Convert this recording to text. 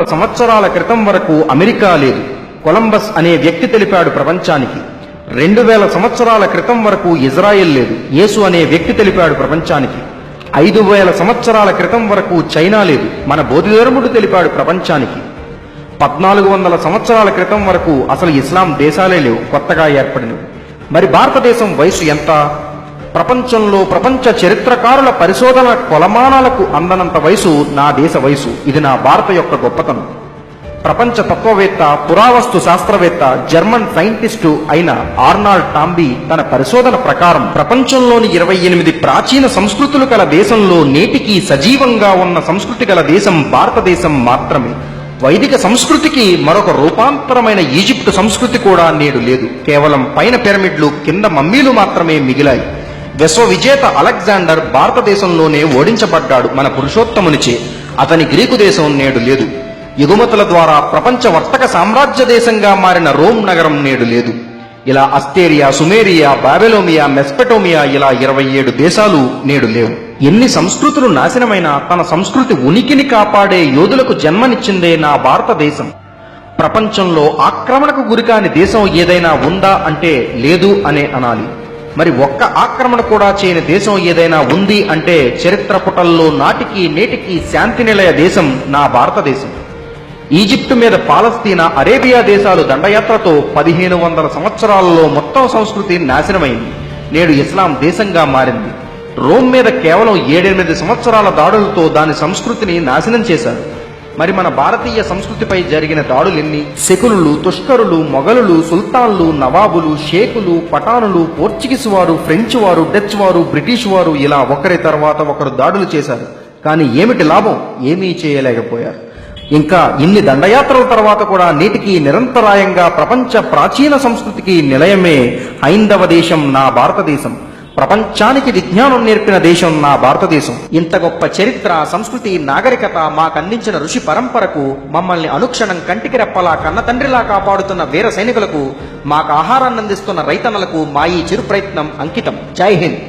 సంవత్సరాల క్రితం వరకు అమెరికా లేదు. కొలంబస్ అనే వ్యక్తి తెలిపాడు ప్రపంచానికి. 2000 సంవత్సరాల క్రితం వరకు ఇజ్రాయెల్ లేదు. యేసు అనే వ్యక్తి తెలిపాడు ప్రపంచానికి. 5000 సంవత్సరాల క్రితం వరకు చైనా లేదు. మన బోధిధర్ముడు తెలిపాడు ప్రపంచానికి. 1400 సంవత్సరాల క్రితం వరకు అసలు ఇస్లాం దేశాలే లేవు, కొత్తగా ఏర్పడినవి. మరి భారతదేశం వయసు ఎంత? ప్రపంచంలో ప్రపంచ చరిత్రకారుల పరిశోధన కొలమానాలకు అందనంత వయసు నా దేశ వయసు. ఇది నా భారత యొక్క గొప్పతనం. ప్రపంచ తత్వవేత్త, పురావస్తు శాస్త్రవేత్త, జర్మన్ సైంటిస్టు అయిన ఆర్నాల్డ్ టాంబీ తన పరిశోధన ప్రకారం ప్రపంచంలోని 28 ప్రాచీన సంస్కృతులు గల దేశంలో నేటికి సజీవంగా ఉన్న సంస్కృతి గల దేశం భారతదేశం మాత్రమే. వైదిక సంస్కృతికి మరొక రూపాంతరమైన ఈజిప్టు సంస్కృతి కూడా నేడు లేదు. కేవలం పైన పిరమిడ్లు, కింద మమ్మీలు మాత్రమే మిగిలాయి. విశ్వ విజేత అలెగ్జాండర్ భారతదేశంలోనే ఓడించబడ్డాడు మన పురుషోత్తమునిచే. అతని గ్రీకు దేశం నేడు లేదు. ఎగుమతుల ద్వారా ప్రపంచ వర్తక సామ్రాజ్య దేశంగా మారిన రోమ్ నగరం నేడు లేదు. ఇలా అస్తేరియా, సుమేరియా, బాబెలోమియా, మెస్పెటోమియా ఇలా 27 దేశాలు నేడు లేవు. ఎన్ని సంస్కృతులు నాశనమైనా తన సంస్కృతి ఉనికిని కాపాడే యోధులకు జన్మనిచ్చిందే నా భారతదేశం. ప్రపంచంలో ఆక్రమణకు గురికాని దేశం ఏదైనా ఉందా అంటే లేదు అనే అనాలి. మరి ఒక్క ఆక్రమణ కూడా చేయని దేశం ఏదైనా ఉంది అంటే చరిత్ర పుటల్లో నాటికి నేటికి శాంతి నిలయ దేశం నా భారతదేశం. ఈజిప్టు మీద పాలస్తీనా, అరేబియా దేశాలు దండయాత్రతో 1500 సంవత్సరాలలో మొత్తం సంస్కృతి నాశనమైంది. నేడు ఇస్లాం దేశంగా మారింది. రోమ్ మీద కేవలం 7-8 సంవత్సరాల దాడులతో దాని సంస్కృతిని నాశనం చేశారు. మరి మన భారతీయ సంస్కృతిపై జరిగిన దాడులెన్ని? శకులు, తుష్కరులు, మొఘలులు, సుల్తాన్లు, నవాబులు, షేకులు, పఠానులు, పోర్చుగీసు వారు, ఫ్రెంచ్ వారు, డచ్ వారు, బ్రిటిష్ వారు ఇలా ఒకరి తర్వాత ఒకరు దాడులు చేశారు. కానీ ఏమిటి లాభం? ఏమీ చేయలేకపోయారు. ఇంకా ఇన్ని దండయాత్రల తర్వాత కూడా నేటికి నిరంతరాయంగా ప్రపంచ ప్రాచీన సంస్కృతికి నిలయమే హైందవ దేశం నా భారతదేశం. ప్రపంచానికి విజ్ఞానం నేర్పిన దేశం నా భారతదేశం. ఇంత గొప్ప చరిత్ర, సంస్కృతి, నాగరికత మాకందించిన ఋషి పరంపరకు, మమ్మల్ని అనుక్షణం కంటికి రెప్పలా కన్న తండ్రిలా కాపాడుతున్న వీర సైనికులకు, మాకు ఆహారాన్ని అందిస్తున్న రైతన్నలకు మా ఈ చిరు ప్రయత్నం అంకితం. జై హింద్.